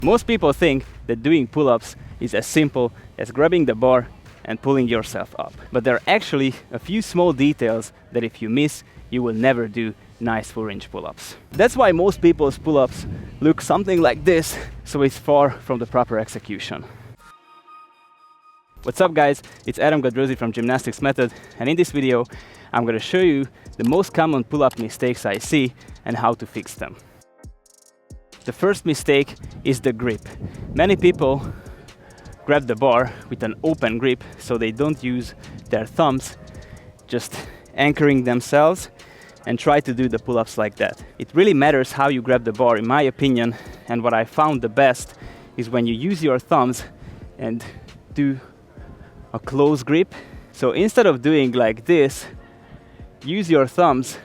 Most people think that doing pull-ups is as simple as grabbing the bar and pulling yourself up. But there are actually a few small details that if you miss, you will never do nice full-range pull-ups. That's why most people's pull-ups look something like this, so it's far from the proper execution. What's up guys, it's Godrosi from Gymnastics Method, and in this video I'm going to show you the most common pull-up mistakes I see and how to fix them. The first mistake is the grip. Many people grab the bar with an open grip, so they don't use their thumbs, just anchoring themselves and try to do the pull-ups like that. It really matters how you grab the bar, in my opinion, and what I found the best is when you use your thumbs and do a close grip. So instead of doing like this, use your thumbs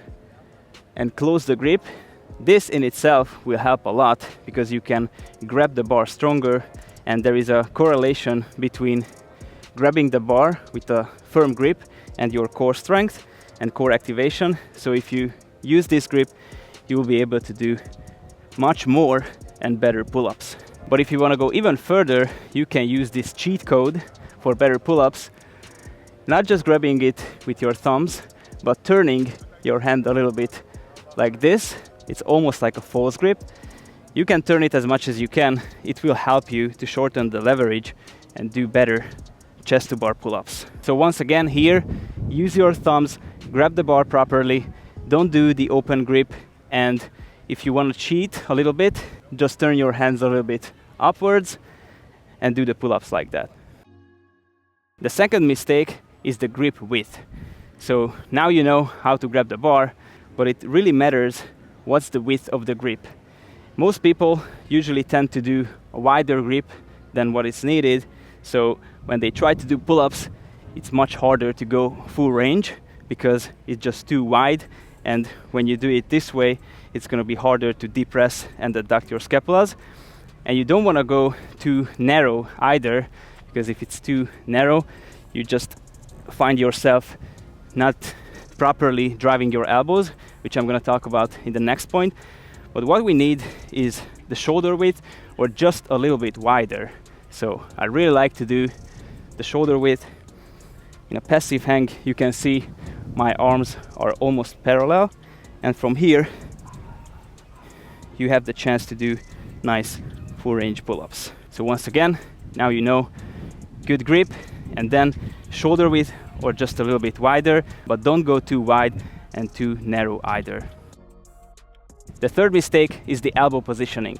and close the grip. This in itself will help a lot because you can grab the bar stronger, and there is a correlation between grabbing the bar with a firm grip and your core strength and core activation. So if you use this grip, you will be able to do much more and better pull-ups. But if you want to go even further, you can use this cheat code for better pull-ups, not just grabbing it with your thumbs, but turning your hand a little bit like this. It's almost like a false grip. You can turn it as much as you can. It will help you to shorten the leverage and do better chest to bar pull-ups. So once again here, use your thumbs, grab the bar properly, don't do the open grip, and if you want to cheat a little bit, just turn your hands a little bit upwards and do the pull-ups like that. The second mistake is the grip width. So now you know how to grab the bar, but it really matters what's the width of the grip. Most people usually tend to do a wider grip than what is needed, so when they try to do pull-ups, it's much harder to go full range because it's just too wide, and when you do it this way, it's going to be harder to depress and adduct your scapulas. And you don't want to go too narrow either, because if it's too narrow, you just find yourself not properly driving your elbows, which I'm going to talk about in the next point. But what we need is the shoulder width or just a little bit wider. So I really like to do the shoulder width. In a passive hang, you can see my arms are almost parallel, and from here you have the chance to do nice full range pull-ups. So once again, now you know, good grip and then shoulder width or just a little bit wider, but don't go too wide and too narrow either. The third mistake is the elbow positioning.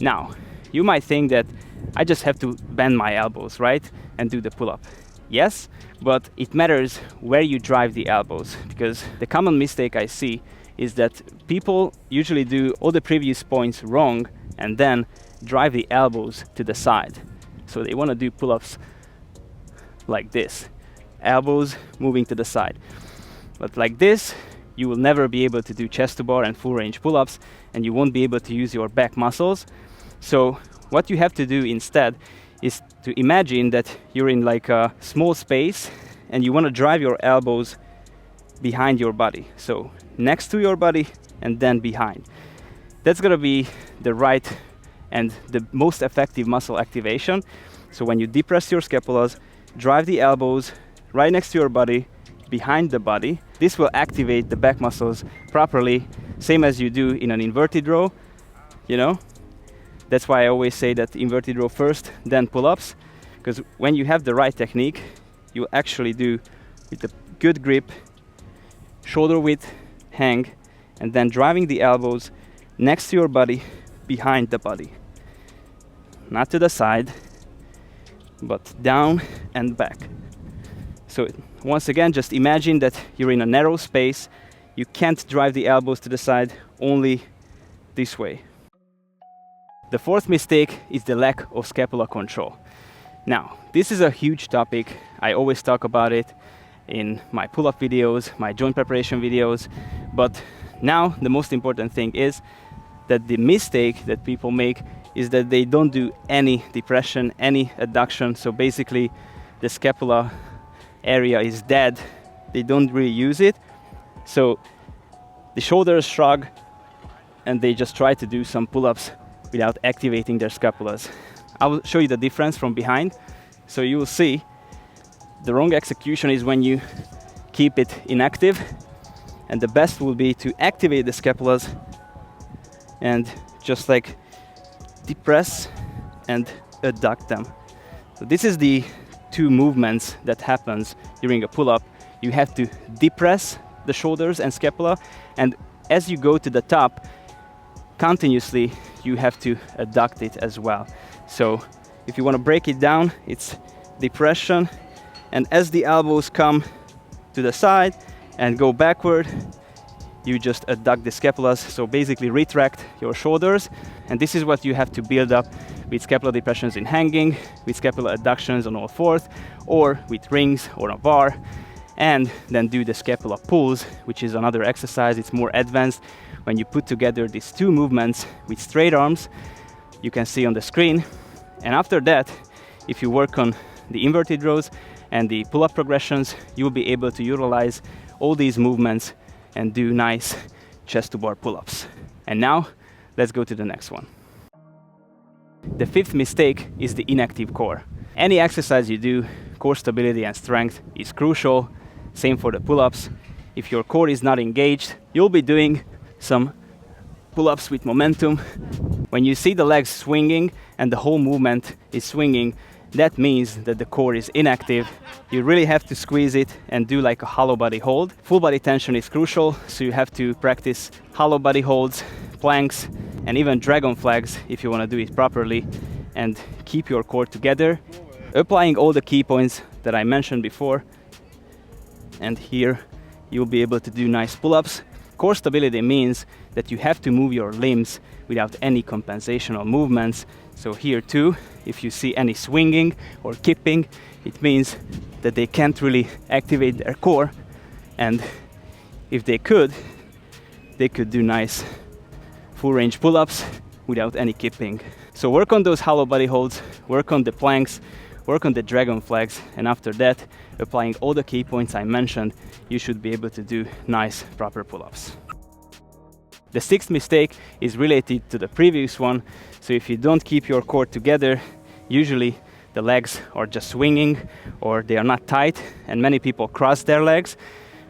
Now, you might think that I just have to bend my elbows, right? And do the pull-up. Yes, but it matters where you drive the elbows, because the common mistake I see is that people usually do all the previous points wrong and then drive the elbows to the side. So they want to do pull-ups like this, elbows moving to the side. But like this, you will never be able to do chest to bar and full range pull-ups, and you won't be able to use your back muscles. So what you have to do instead is to imagine that you're in like a small space and you want to drive your elbows behind your body. So next to your body and then behind. That's going to be the right and the most effective muscle activation. So when you depress your scapulas, drive the elbows right next to your body, behind the body. This will activate the back muscles properly, same as you do in an inverted row, you know. That's why I always say that inverted row first, then pull-ups, because when you have the right technique, you actually do with a good grip, shoulder width, hang, and then driving the elbows next to your body, behind the body. Not to the side, but down and back. So once again, just imagine that you're in a narrow space. You can't drive the elbows to the side, only this way. The fourth mistake is the lack of scapula control. Now, this is a huge topic. I always talk about it in my pull-up videos, my joint preparation videos, but now the most important thing is that the mistake that people make is that they don't do any depression, any adduction. So basically the scapula area is dead. They don't really use it. So the shoulders shrug and they just try to do some pull-ups without activating their scapulas. I will show you the difference from behind. So you will see the wrong execution is when you keep it inactive, and the best will be to activate the scapulas and just like depress and adduct them. So this is the two movements that happens during a pull-up. You have to depress the shoulders and scapula, and as you go to the top, continuously you have to adduct it as well. So if you want to break it down, it's depression, and as the elbows come to the side and go backward, you just adduct the scapulas, so basically retract your shoulders. And this is what you have to build up with scapula depressions in hanging, with scapula adductions on all fours, or with rings or a bar, and then do the scapula pulls, which is another exercise. It's more advanced when you put together these two movements with straight arms, you can see on the screen. And after that, if you work on the inverted rows and the pull-up progressions, you will be able to utilize all these movements and do nice chest to bar pull-ups. And now, let's go to the next one. The fifth mistake is the inactive core. Any exercise you do, core stability and strength is crucial. Same for the pull-ups. If your core is not engaged, you'll be doing some pull-ups with momentum. When you see the legs swinging and the whole movement is swinging, that means that the core is inactive. You really have to squeeze it and do like a hollow body hold. Full body tension is crucial, so you have to practice hollow body holds, planks, and even dragon flags if you want to do it properly and keep your core together. Applying all the key points that I mentioned before, and here you'll be able to do nice pull-ups. Core stability means that you have to move your limbs without any compensational movements. So here too, if you see any swinging or kipping, it means that they can't really activate their core, and if they could do nice full range pull-ups without any kipping. So work on those hollow body holds, work on the planks, work on the dragon flags, and after that, applying all the key points I mentioned, you should be able to do nice proper pull-ups. The sixth mistake is related to the previous one. So if you don't keep your core together, usually the legs are just swinging or they are not tight, and many people cross their legs,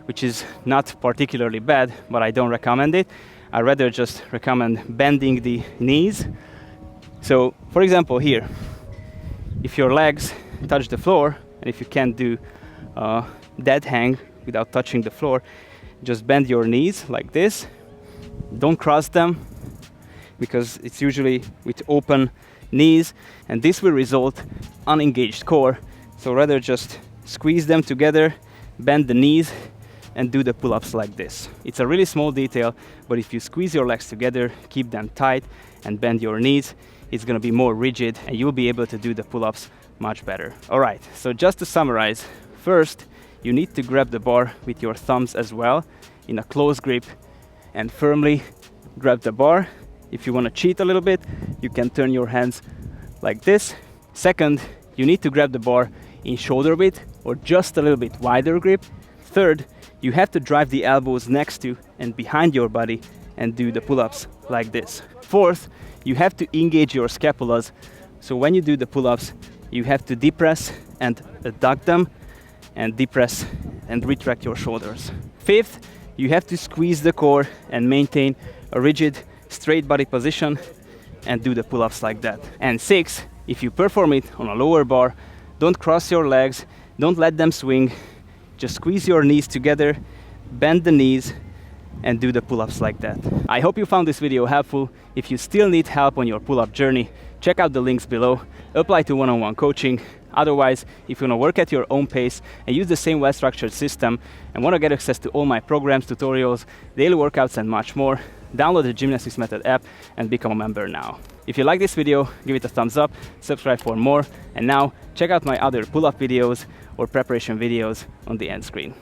which is not particularly bad, but I don't recommend it. I rather just recommend bending the knees. So for example here, if your legs touch the floor, and if you can't do dead hang without touching the floor, just bend your knees like this. Don't cross them, because it's usually with open knees, and this will result unengaged core. So rather just squeeze them together, bend the knees, and do the pull-ups like this. It's a really small detail, but if you squeeze your legs together, keep them tight, and bend your knees, it's gonna be more rigid, and you'll be able to do the pull-ups much better. All right, so just to summarize, first, you need to grab the bar with your thumbs as well, in a close grip, and firmly grab the bar. If you want to cheat a little bit, you can turn your hands like this. Second, you need to grab the bar in shoulder width or just a little bit wider grip. Third, you have to drive the elbows next to and behind your body and do the pull-ups like this. Fourth, you have to engage your scapulas. So when you do the pull-ups, you have to depress and adduct them, and depress and retract your shoulders. Fifth, you have to squeeze the core and maintain a rigid, straight body position and do the pull-ups like that. And sixth, if you perform it on a lower bar, don't cross your legs, don't let them swing, just squeeze your knees together, bend the knees, and do the pull-ups like that. I hope you found this video helpful. If you still need help on your pull-up journey, check out the links below, apply to one-on-one coaching. Otherwise, if you want to work at your own pace and use the same well-structured system and want to get access to all my programs, tutorials, daily workouts, and much more, download the Gymnastics Method app and become a member now. If you like this video, give it a thumbs up, subscribe for more, and now check out my other pull-up videos or preparation videos on the end screen.